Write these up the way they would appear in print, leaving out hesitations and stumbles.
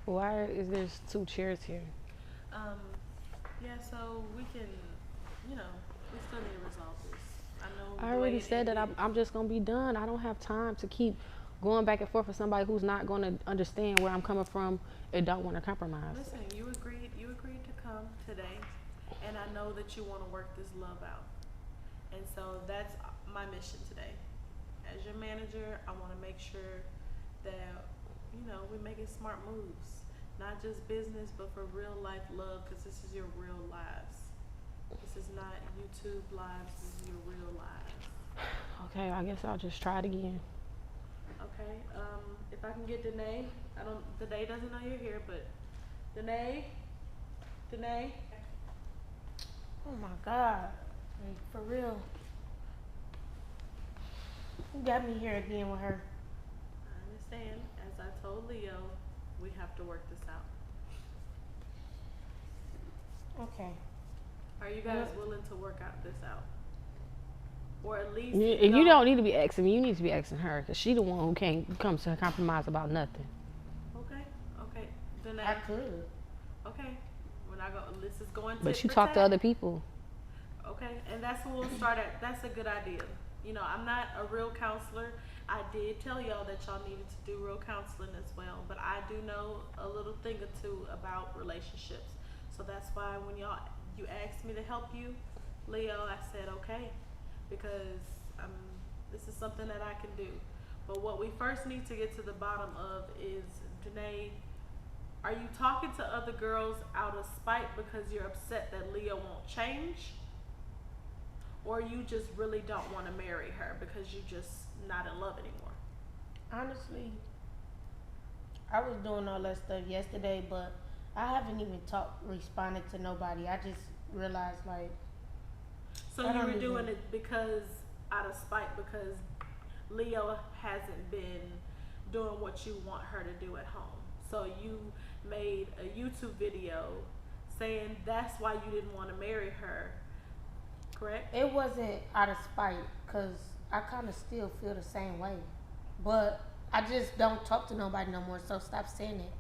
Why is there two chairs here? Um, yeah, so we can, you know, we still need to resolve this. I know I the way already it said that ended. I'm just gonna be done. I don't have time to keep going back and forth with somebody who's not gonna understand where I'm coming from and don't want to compromise. Listen, you agreed to come today, and I know that you want to work this love out. And so that's my mission today. As your manager, I want to make sure that, we're making smart moves. Not just business, but for real life love, because this is your real lives. This is not YouTube lives, this is your real lives. Okay, I guess I'll just try it again. Okay, if I can get Danay, Danay doesn't know you're here, but Danay, Oh my God. Like, for real. You got me here again with her. I understand. As I told Leo, we have to work this out. Okay. Are you guys willing to work out this out? Or at least, And you don't need to be asking me. You need to be asking her because she the one who can't come to a compromise about nothing. Okay, okay. Then I could. okay. We're not going. This is going to. But you talk to other people. Okay, and that's what we'll start at. That's a good idea. I'm not a real counselor. I did tell y'all that y'all needed to do real counseling as well, but I do know a little thing or two about relationships. So that's why when you asked me to help you, Leo, I said okay, because this is something that I can do. But what we first need to get to the bottom of is, Danay, are you talking to other girls out of spite because you're upset that Leo won't change? Or you just really don't want to marry her because you're just not in love anymore? Honestly, I was doing all that stuff yesterday, but I haven't even responded to nobody. I just realized, like, So you were doing it because out of spite because Leo hasn't been doing what you want her to do at home. So you made a YouTube video saying that's why you didn't want to marry her, correct? it wasn't out of spite, because I kind of still feel the same way. But I just don't talk to nobody no more, so stop saying it.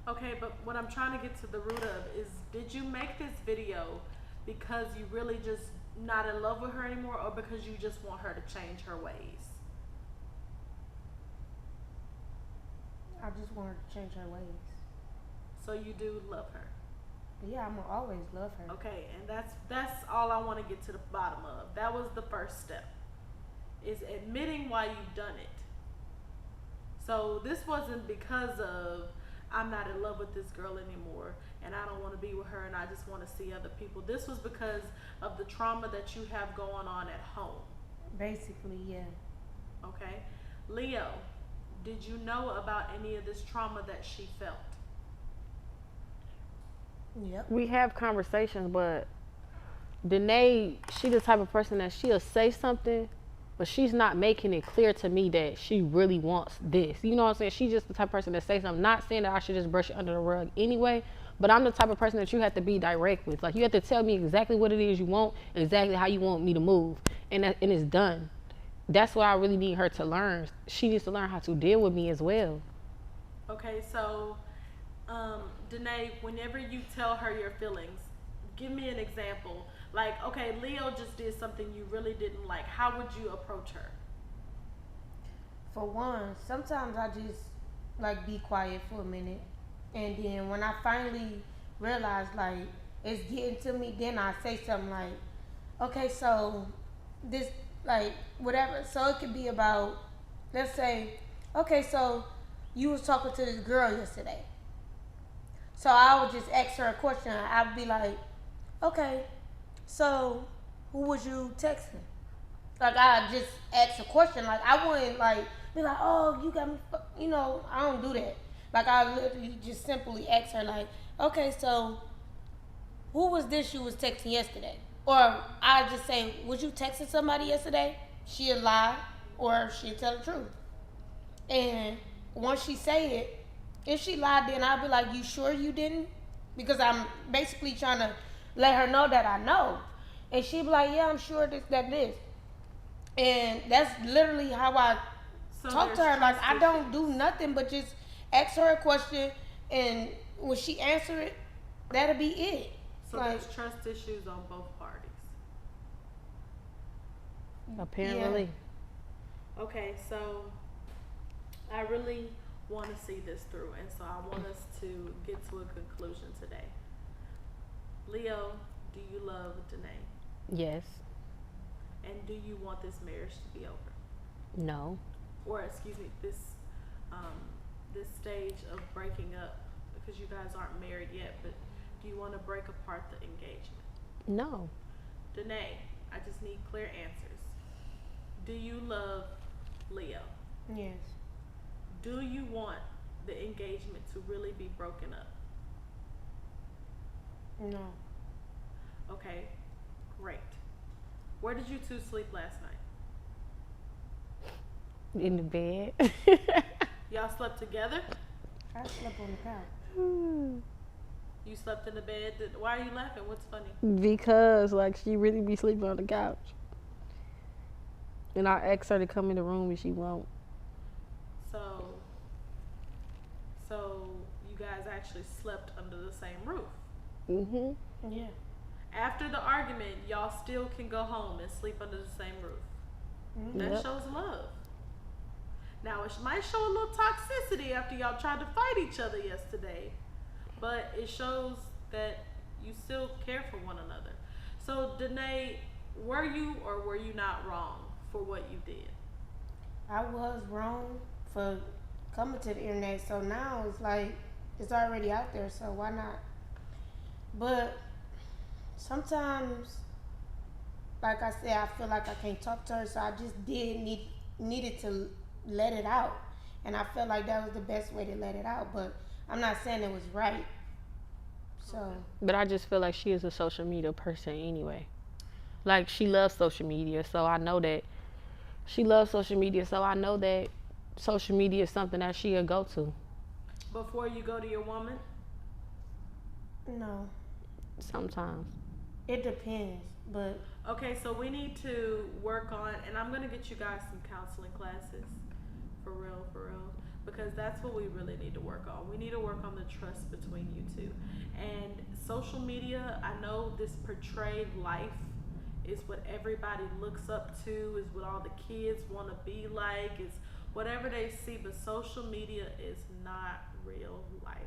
Okay, but what I'm trying to get to the root of is, did you make this video because you really just not in love with her anymore, or because you just want her to change her ways? I just want her to change her ways. So you do love her. Yeah, I'm gonna always love her. Okay, and that's all I want to get to the bottom of. That was the first step, is admitting why you've done it. So this wasn't because of, I'm not in love with this girl anymore and I don't want to be with her and I just want to see other people. This was because of the trauma that you have going on at home. Basically, yeah. Okay, Leo, did you know about any of this trauma that she felt? Yep. We have conversations, but Danae, she the type of person that she'll say something, but she's not making it clear to me that she really wants this. You know what I'm saying? She's just the type of person that say something. Not saying that I should just brush it under the rug anyway, but I'm the type of person that you have to be direct with. Like, you have to tell me exactly what it is you want, and exactly how you want me to move, and it's done. That's why I really need her to learn. She needs to learn how to deal with me as well. Okay, so Danay, whenever you tell her your feelings, give me an example. Like, okay, Leo just did something you really didn't like. How would you approach her? For one, sometimes I just like be quiet for a minute, and then when I finally realize like it's getting to me, then I say something like, "Okay, so this like whatever." So it could be about, let's say, "Okay, so you was talking to this girl yesterday." So I would just ask her a question. I'd be like, "Okay, so who was you texting?" Like, I just ask a question. Like, I wouldn't like be like, "Oh, you got me." I don't do that. Like, I literally just simply ask her like, "Okay, so who was this you was texting yesterday?" Or I just say, "Was you texting somebody yesterday?" She'll lie, or she'll tell the truth. And once she say it, if she lied, then I'll be like, "You sure you didn't?" Because I'm basically trying to let her know that I know. And she'll be like, "Yeah, I'm sure this, that, this." And that's literally how I talk to her. Like, I don't do nothing but just ask her a question, and when she answer it, that'll be it. So Like, there's trust issues on both parties. Apparently. Okay, so I really want to see this through, and so I want us to get to a conclusion today. Leo, do you love Danay? Yes. And do you want this marriage to be over? No. Or excuse me, um, this stage of breaking up, because you guys aren't married yet, but do you want to break apart the engagement? No. Danay, I just need clear answers. Do you love Leo? yes. Do you want the engagement to really be broken up? No. Okay, great. Where did you two sleep last night? In the bed. Y'all slept together? I slept on the couch. You slept in the bed? Why are you laughing? What's funny? Because like she really be sleeping on the couch. And I asked her to come in the room and she won't. So, so you guys actually slept under the same roof. Mhm. Yeah. After the argument, y'all still can go home and sleep under the same roof. Mm-hmm. That Yep. shows love. Now, it might show a little toxicity after y'all tried to fight each other yesterday, but it shows that you still care for one another. So, Danay, were you or were you not wrong for what you did? I was wrong for coming to the internet, so now it's like it's already out there, so why not? But sometimes, like I said, I feel like I can't talk to her, so I just needed to let it out, and I felt like that was the best way to let it out. But I'm not saying it was right. So Okay. But I just feel like she is a social media person anyway. Like she loves social media, so I know that she loves social media, so I know that social media is something that she'll go to Before you go to your woman? no, sometimes. it depends. But Okay, so we need to work on, and I'm gonna get you guys some counseling classes, for real, because that's what we really need to work on. We need to work on the trust between you two. And social media, I know this portrayed life is what everybody looks up to, is what all the kids want to be like, is whatever they see, but social media is not real life.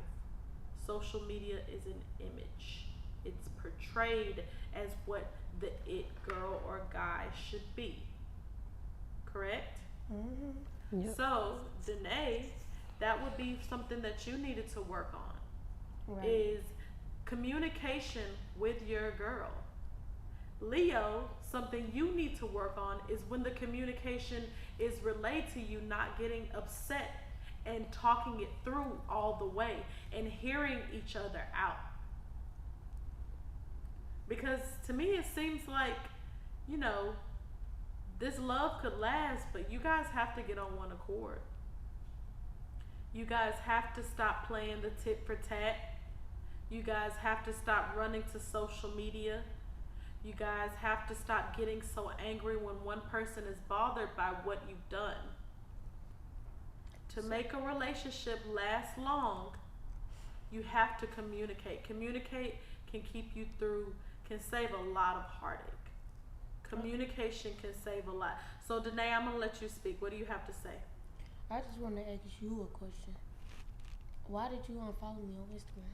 Social media is an image. It's portrayed as what the it girl or guy should be. Correct? mm-hmm. Yep. So, Danay, that would be something that you needed to work on, Right. is communication with your girl. Leo, something you need to work on is when the communication is relayed to you, not getting upset and talking it through all the way and hearing each other out. Because to me, it seems like, you know, this love could last, but you guys have to get on one accord. You guys have to stop playing the tit for tat. You guys have to stop running to social media. You guys have to stop getting so angry when one person is bothered by what you've done. To make a relationship last long, you have to communicate. Communicate can keep you through, can save a lot of heartache. Communication can save a lot. So, Danay, I'm going to let you speak. What do you have to say? I just want to ask you a question. Why did you unfollow me on Instagram?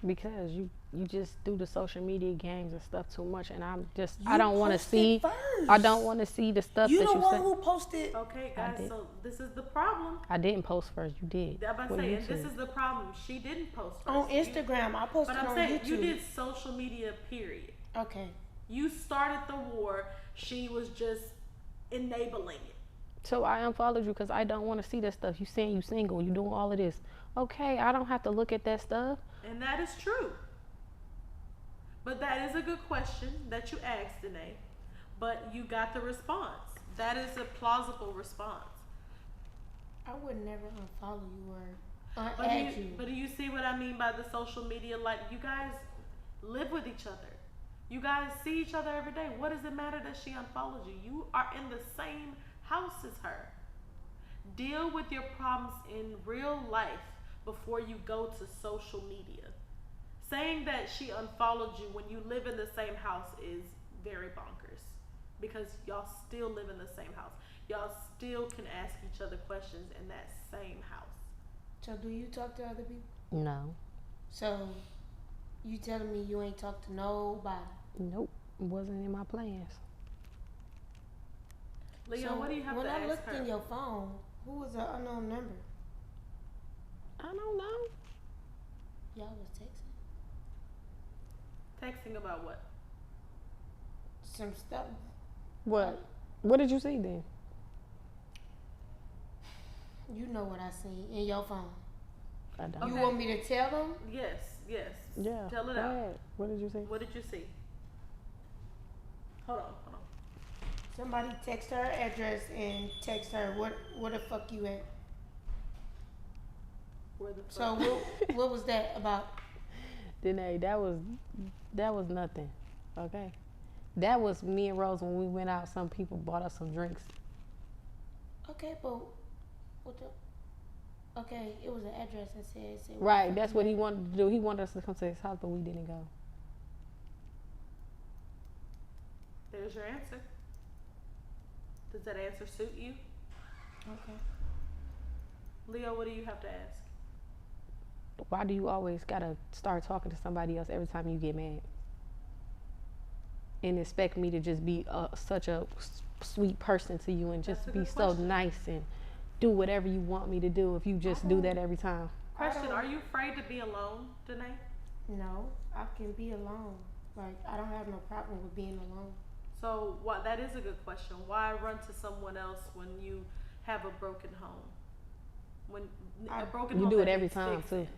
Because you just do the social media games and stuff too much, and I You don't want to posted see. first. I don't want to see the stuff You that the you one said. who posted. Okay, I guys, did. so this is the problem. I didn't post first. You did. I'm about to With say, and this YouTube. is the problem. She didn't post first. On Instagram, I posted But I'm on saying, YouTube. you did social media, period. Okay. You started the war. She was just enabling it. So I unfollowed you because I don't want to see that stuff. You saying you single, you doing all of this. Okay, I don't have to look at that stuff. And that is true. But that is a good question that you asked, Danay. But you got the response. That is a plausible response. I would never unfollow you or But add do you. but do you see what I mean by the social media? Like, you guys live with each other. You guys see each other every day. What does it matter that she unfollowed you? You are in the same house as her. Deal with your problems in real life before you go to social media. Saying that she unfollowed you when you live in the same house is very bonkers because y'all still live in the same house. Y'all still can ask each other questions in that same house. So do you talk to other people? No. So you telling me you ain't talked to nobody? Nope. Wasn't in my plans. Leo, So what do you have when to I ask looked her? in your phone, who was the unknown number? I don't know. Y'all was texting Texting about what? some stuff. What? What did you see then? You know what I seen in your phone. I don't. Okay. You want me to tell them? Yes, yes. Yeah. Tell it go out. ahead. What did you see? What did you see? Hold on. Somebody text her address and text her where the fuck you at? Where the fuck? So what was that about? Danay, that was nothing. Okay. That was me and Rose when we went out. Some people bought us some drinks. Okay, but what the? Okay, it was an address and said where the Right. fuck That's you what at? he wanted to do. He wanted us to come to his house, but we didn't go. There's your answer. Does that answer suit you? Okay. Leo, what do you have to ask? Why do you always gotta start talking to somebody else every time you get mad? And expect me to just be such a sweet person to you and just That's a be good so question. nice and do whatever you want me to do if you just do that every time. Question, don't- are you afraid to be alone, Danay? No, I can be alone. Like I don't have no problem with being alone. So that is a good question. Why run to someone else when you have a broken home? When a broken You home do it that every needs time, fixing. too.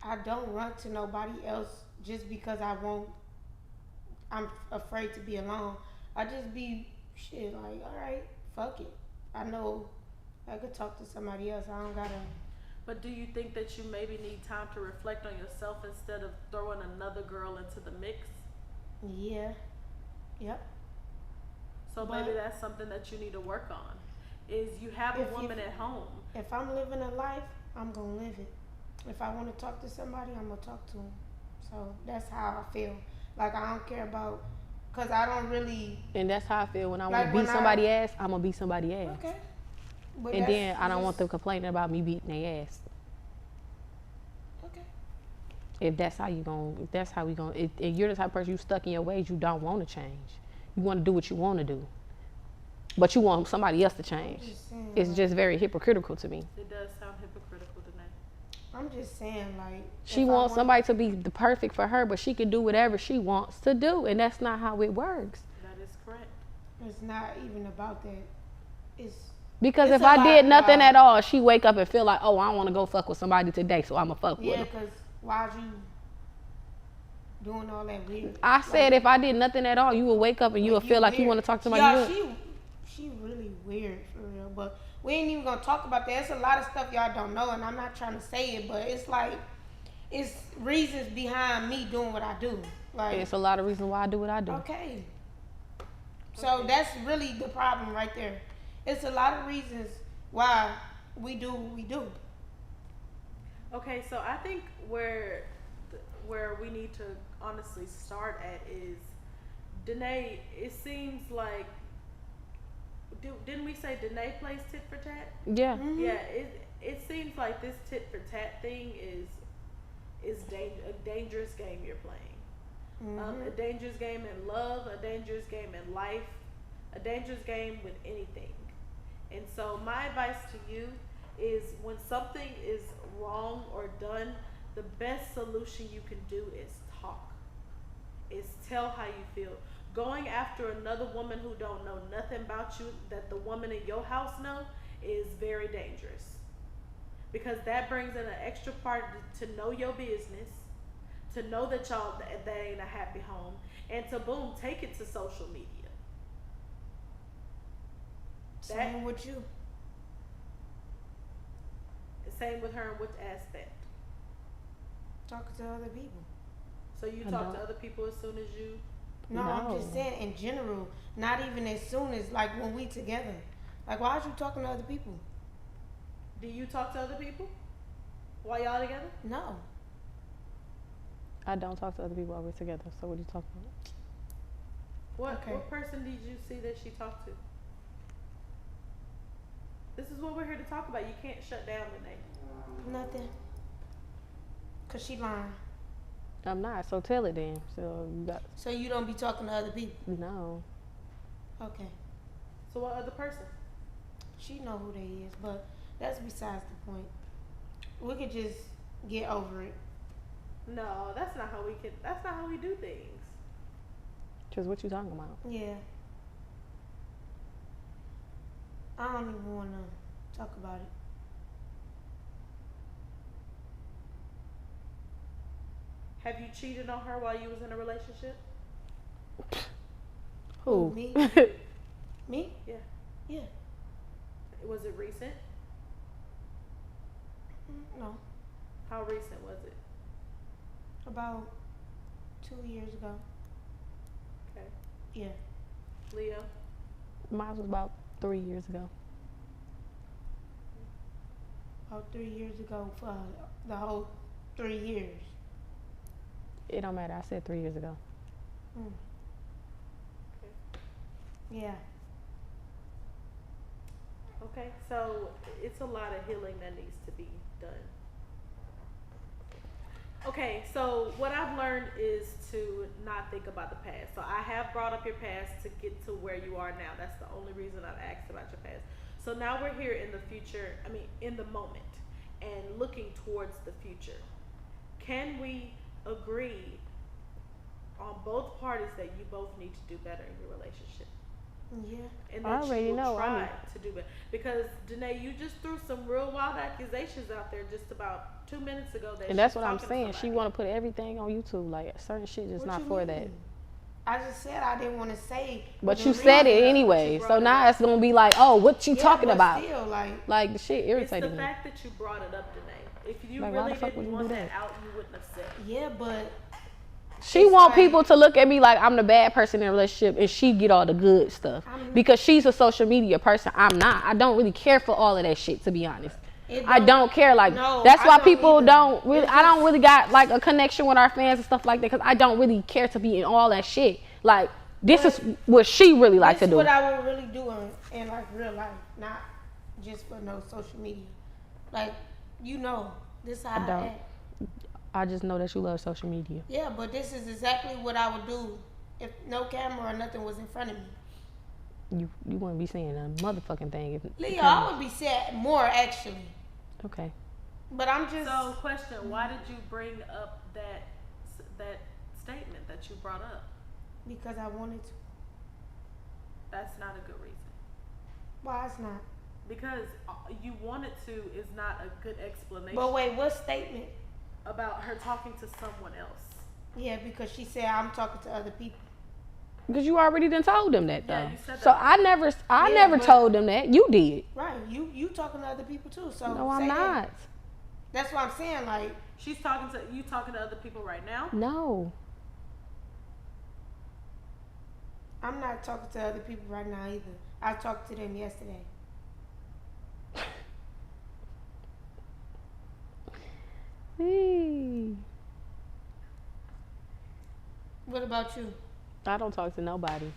I don't run to nobody else just because I'm afraid to be alone. I just be shit like, all right, fuck it. I know I could talk to somebody else. I don't gotta. But do you think that you maybe need time to reflect on yourself instead of throwing another girl into the mix? Yeah. Yep. So But- maybe that's something that you need to work on. Is you have a If you- woman at home. If I'm living a life, I'm gonna live it. If I want to talk to somebody, I'm gonna talk to them. So that's how I feel. Like I don't care about, cause I don't really. And that's how I feel when I want Like to when beat I- somebody ass. I'm gonna beat somebody ass. Okay. But And that's then I don't want them just- complaining about me beating their ass. Okay. If that's how you gon' if that's how we gon' if you're the type of person you stuck in your ways, you don't want to change. You want to do what you want to do, but you want somebody else to change. I'm just saying, It's like, just very hypocritical to me. It does sound hypocritical, Danay. I'm just saying, like. She if I wants want- somebody to be the perfect for her, but she can do whatever she wants to do, and that's not how it works. That is correct. It's not even about that. It's Because It's if a I lot, did nothing y'all. at all, she wake up and feel like, oh, I want to go fuck with somebody today, so I'ma fuck with yeah, her. cause why'd you doing all that weird? I said if I did nothing at all, you would wake up and you would feel like you want to talk to somebody. Yeah, you would. she really weird for real. But we ain't even gonna talk about that. It's a lot of stuff y'all don't know, and I'm not trying to say it, but it's like it's reasons behind me doing what I do. Like It's a lot of reasons why I do what I do. okay. So that's really the problem right there. It's a lot of reasons why we do what we do. Okay, so I think where we need to honestly start at is, Danay, it seems like, didn't we say Danay plays tit for tat? Yeah. Mhm. Yeah, it seems like this tit for tat thing is a dangerous game you're playing. A Mhm. dangerous game in love, a dangerous game in life, a dangerous game with anything. And so my advice to you is when something is wrong or done, the best solution you can do is talk. Is tell how you feel. Going after another woman who don't know nothing about you that the woman in your house know is very dangerous. Because that brings in an extra part to know your business, to know that that ain't a happy home, and to boom, take it to social media. Same with you. Same with her in which aspect. Talking to other people. So you I talk don't. to other people as soon as you. No, I'm just No. saying in general. Not even as soon as like when we together. Like why are you talking to other people? Do you talk to other people? While y'all together? No. I don't talk to other people while we're together. So what are you talking about? What person did you see that she talked to? This is what we're here to talk about. You can't shut down Danay. Nothing. Cause she lying. I'm not. So tell it then. So you got. So you don't be talking to other people? No. Okay. So what other person? She know who they is, but that's besides the point. We could just get over it. No, that's not how we do things. Cause what you talking about? Yeah. I don't even want to talk about it. Have you cheated on her while you was in a relationship? Who? Me? Me? Yeah. Yeah. Was it recent? No. How recent was it? About 2 years ago. Okay. Yeah. Leo? Mine was about 3 years ago. About 3 years ago for the whole 3 years. It don't matter. I said 3 years ago. Mm. Okay. Yeah. Okay, so it's a lot of healing that needs to be done. Okay, so what I've learned is to not think about the past. So I have brought up your past to get to where you are now. That's the only reason I've asked about your past. So now we're here in the future, in the moment, and looking towards the future. Can we agree on both parties that you both need to do better in your relationship? Yeah. And I that already you will know, try to do better. Because Danay, you just threw some real wild accusations out there just about 2 minutes ago. That And that's she's what I'm talking to saying. She somebody. want to put everything on YouTube. Like certain shit just What not you for mean? that. I just said I didn't want to say. But the you said it reason. anyway. You So brought it now up. it's gonna be like, oh, what you Yeah, talking but about? Still, Like the shit It's irritated the me. fact that you brought it up, Danay. If you Like, why really the fuck would didn't you want do that that? out, you wouldn't have said it. yeah, but She it's want like- people to look at me like I'm the bad person in a relationship and she get all the good stuff. Because she's a social media person. I'm not. I don't really care for all of that shit, to be honest. I don't care. Like No, that's I why don't people either. don't really. It's I don't just- really got like a connection with our fans and stuff like that because I don't really care to be in all that shit. Like this But is what she really like this to is what do. I would really do in like real life, not just for no social media. Like, this is how I I don't. act. I just know that you love social media. Yeah, but this is exactly what I would do if no camera or nothing was in front of me. You wouldn't be saying a motherfucking thing if. Leo, I would be sad more actually. Okay. But I'm just So, question: why did you bring up that statement that you brought up? because I wanted to. That's not a good reason. Why it's not? Because you wanted to is not a good explanation But wait, what statement? about her talking to someone else. Yeah, because she said I'm talking to other people. Because you already done told them that though. Yeah, you said So that. I Yeah, never but- told them that. You did. Right. You talking to other people too. So No, I'm say that. not. That's what I'm saying. Like, She's talking to other people right now. No. I'm not talking to other people right now either. I talked to them yesterday. Hey. What about you? I don't talk to nobody.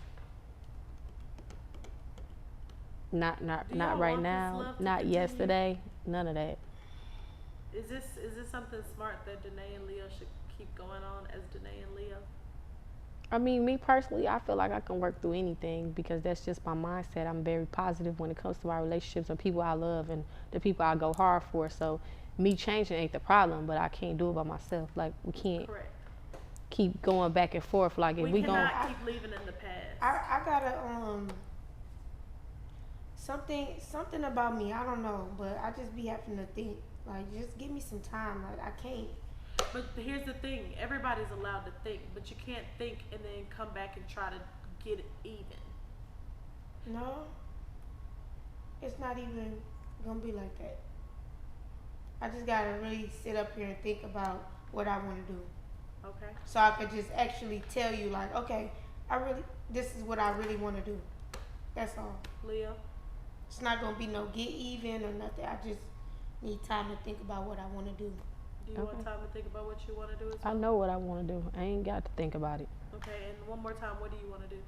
Not Do y'all right want this now. love to Not continue? yesterday. None of that. Is this something smart that Danay and Leo should keep going on as Danay and Leo? I mean, me personally, I feel like I can work through anything because that's just my mindset. I'm very positive when it comes to my relationships and people I love and the people I go hard for. So me changing ain't the problem, but I can't do it by myself. Like we can't Correct. keep going back and forth. Like if We we cannot gon' keep living in the past. I gotta something about me. I don't know, but I just be having to think. Like, just give me some time. Like, I can't. But here's the thing: everybody's allowed to think, but you can't think and then come back and try to get it even. No, it's not even gonna be like that. I just gotta really sit up here and think about what I want to do, Okay. so I could just actually tell you, like, okay, this is what I really want to do. That's all. Leo. It's not gonna be no get even or nothing. I just need time to think about what I want to do. Do you Okay. want time to think about what you want to do as I well? know what I want to do. I ain't got to think about it. Okay, and one more time, what do you want to do?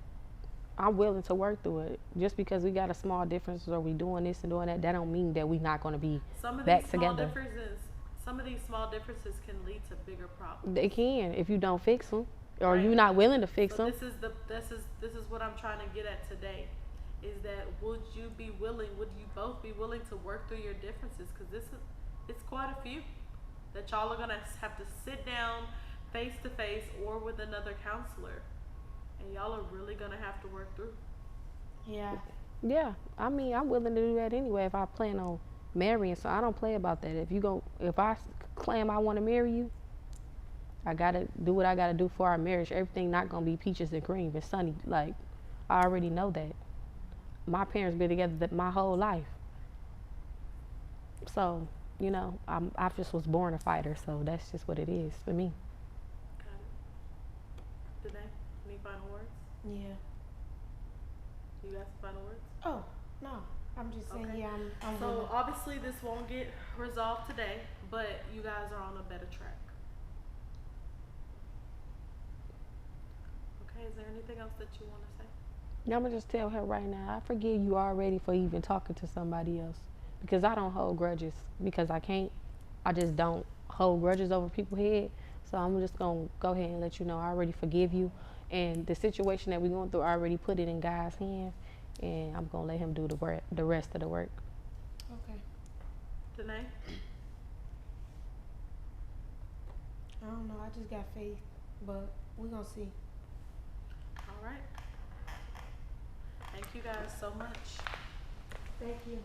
I'm willing to work through it. Just because we got a small difference or we doing this and doing that, that don't mean that we not going to be Some of back these small together. differences, some of these small differences can lead to bigger problems. They can if you don't fix them or Right. you not willing to fix So them. this is what I'm trying to get at today, is that would you both be willing to work through your differences? Because it's quite a few that y'all are gonna have to sit down face to face or with another counselor, and y'all are really gonna have to work through. Yeah. Yeah, I mean, I'm willing to do that anyway if I plan on marrying. So I don't play about that. If I claim I want to marry you, I gotta do what I gotta do for our marriage. Everything not gonna be peaches and cream and sunny. Like I already know that. My parents been together my whole life. So I just was born a fighter. So that's just what it is for me. Got it. Danay, any final words? Yeah. You got some final words? Oh no, I'm just saying. Okay. Yeah, I'm So willing. obviously this won't get resolved today, but you guys are on a better track. Okay, is there anything else that you want to say? I'm gonna just tell her right now. I forgive you already for even talking to somebody else because I don't hold grudges because I can't. I just don't hold grudges over people's head. So I'm just gonna go ahead and let you know I already forgive you, and the situation that we're going through, I already put it in God's hands, and I'm gonna let Him do the rest of the work. Okay. Danay? I don't know. I just got faith, but we're gonna see. All right. Thank you guys so much. Thank you.